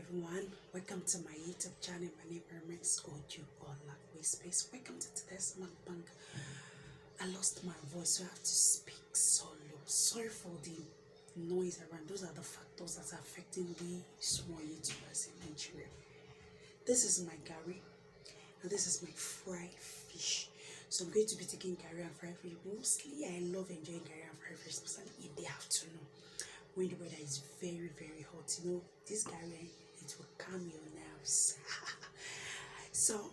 everyone, welcome to my YouTube channel. My name is Ojuolape Space. Welcome to today's Mukbang. I lost my voice, so I have to speak solo. Sorry for the noise around. Those are the factors that are affecting the small YouTubers in Nigeria. This is my garri, and this is my fried fish. So I'm going to be taking garri and fried fish. Mostly, I love enjoying garri and fried fish, especially in the afternoon when the weather is very, very hot. You know, this garri, it will calm your nerves. So,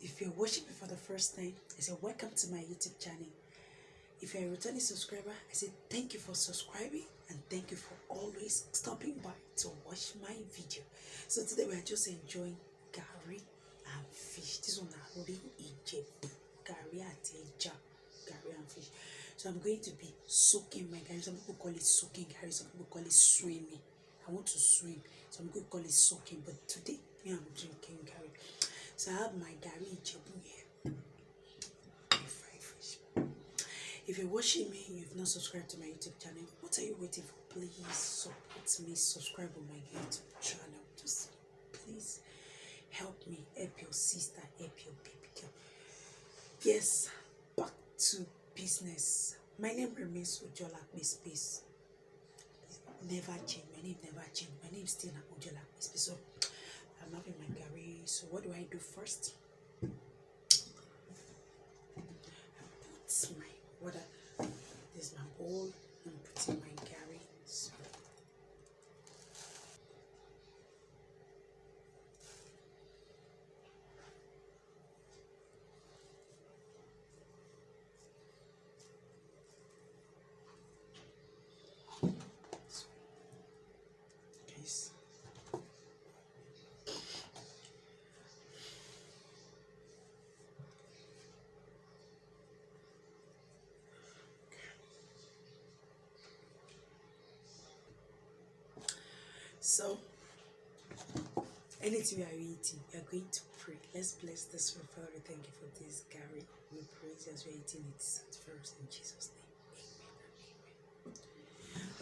if you're watching me for the first time, I say welcome to my YouTube channel. If you're a returning subscriber, I say thank you for subscribing and thank you for always stopping by to watch my video. So today we are just enjoying garri and fish. This one are holding Ijebu Garri and fish. So I'm going to be soaking my garri. Some people call it soaking garri, some people call it swimming. I want to swim, so I'm going to call it soaking. But today, me, I'm drinking garri. So I have my garri Ijebu here, my fried fish. If you're watching me, you've not subscribed to my YouTube channel, what are you waiting for? Please support me, subscribe on my YouTube channel. Just please help me, help your sister, help your baby girl. Yes, back to business. My name remains Ojuolape Space. Never change. My name never change. My name still Ojuolape Space. So I'm having my garri. So what do I do first? I put my water. This is my bowl. I'm putting my garri. So guys. So anything we are eating, we are going to pray. Let's bless this food. Father, we thank you for this garri. We praise you as we are eating it at first in Jesus' name.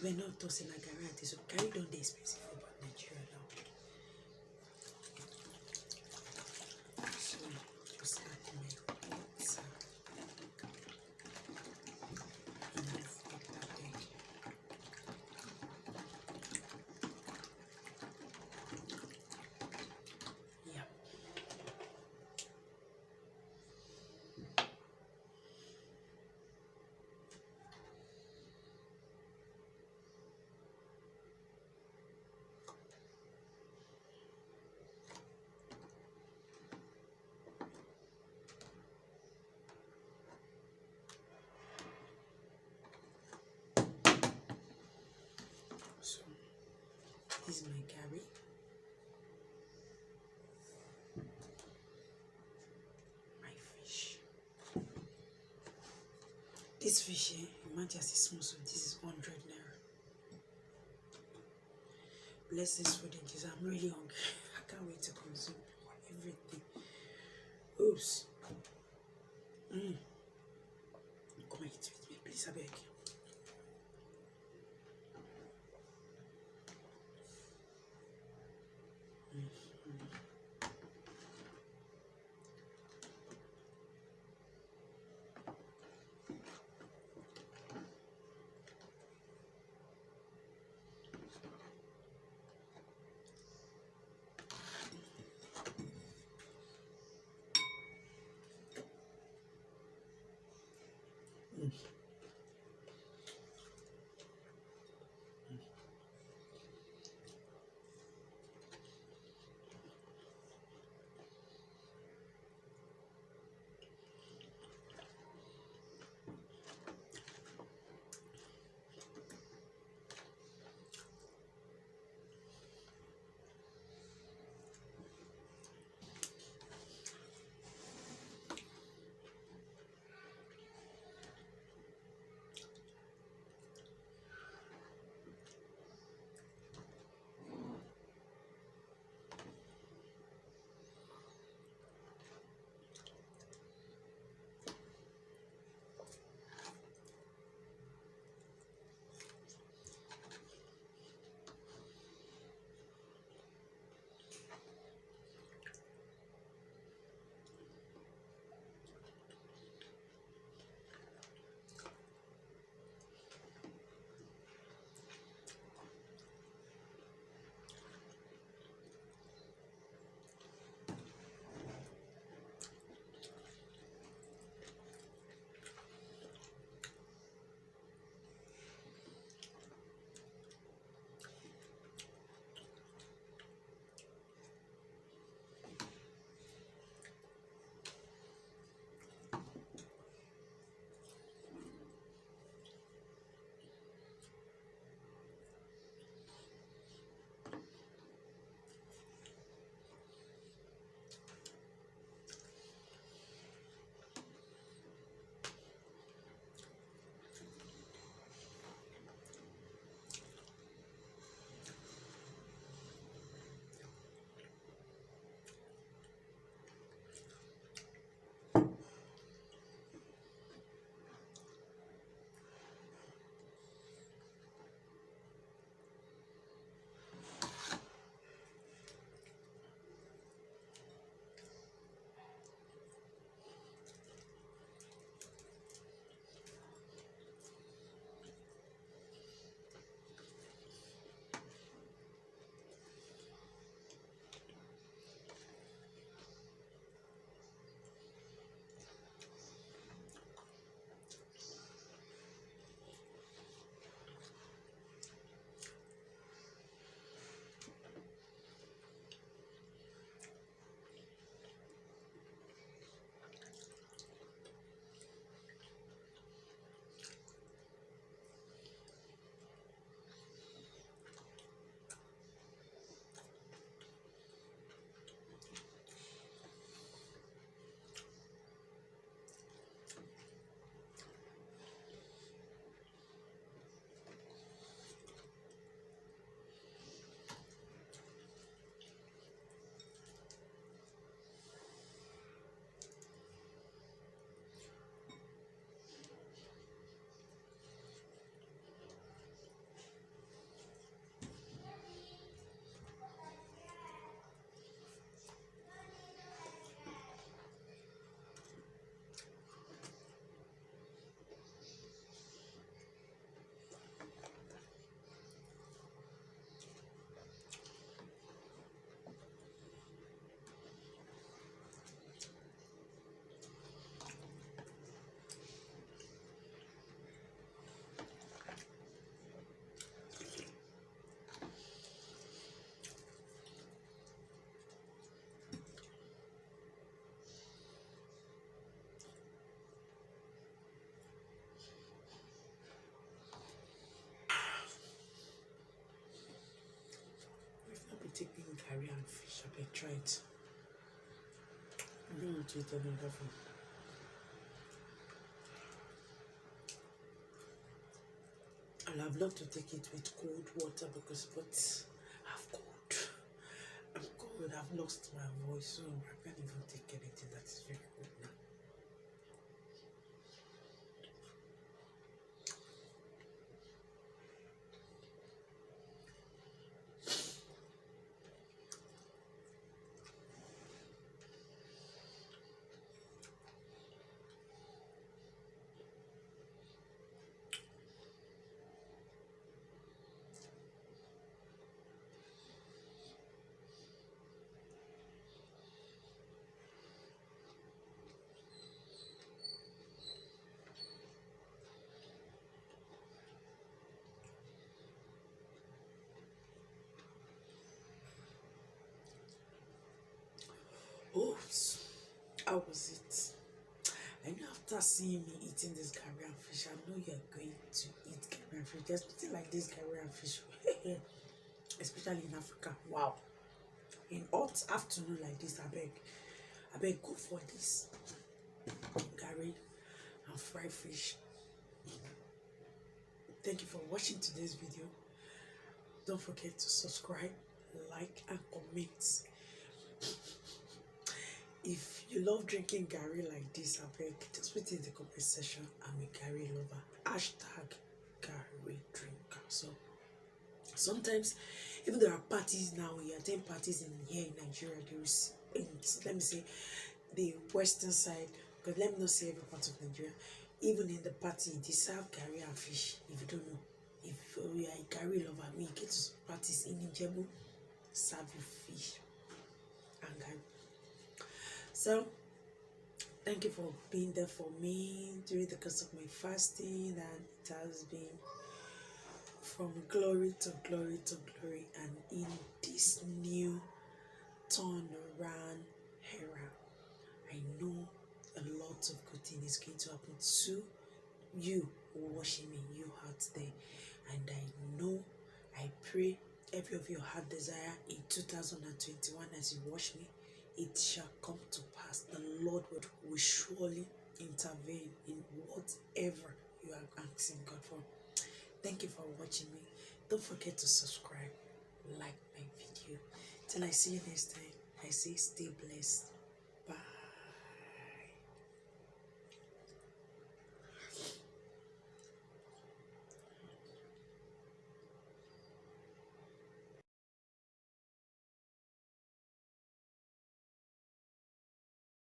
Amen and amen. We're not tossing a garri at this. So garri don't dey expensive for Nigeria now. So just add my water. Enough water there. Yeah. So this is my garri. My fish. This fish here, imagine as it's small, so this is 100 naira. Bless this food in Jesus. I'm really hungry. I can't wait to consume everything. Oops. Come and eat with me, please, I beg. taking curry and fish. I try it. I don't want to eat another food. And I've loved to take it with cold water because, but I've cold. I'm cold. I've lost my voice, so I can't even take anything that is very good now. Oh, how was it? I know after seeing me eating this curry and fish, I know you're going to eat curry and fish. There's nothing like this curry and fish, especially in Africa. Wow. In hot afternoon like this, I beg, go for this curry and fried fish. Thank you for watching today's video. Don't forget to subscribe, like, and comment. If you love drinking Garri like this, I beg, just put it in the comment section. I'm a Garri lover. Hashtag Garri drinker. So sometimes, even there are parties now, you attend parties here in Nigeria, there is, let me say, the western side, because let me not say every part of Nigeria, even in the party, they serve Garri and fish, if you don't know. If you are a Garri lover, when you get to parties in Ijebu, serve you fish and Garri. So, thank you for being there for me during the course of my fasting, and it has been from glory to glory to glory, and in this new turnaround era, I know a lot of good things is going to happen to you watching me, you out there, and I know, I pray every of your heart desire in 2021 as you watch me, it shall come to pass. The Lord will surely intervene in whatever you are asking God for. Thank you for watching me. Don't forget to subscribe, like my video. Till I see you next time, I say stay blessed.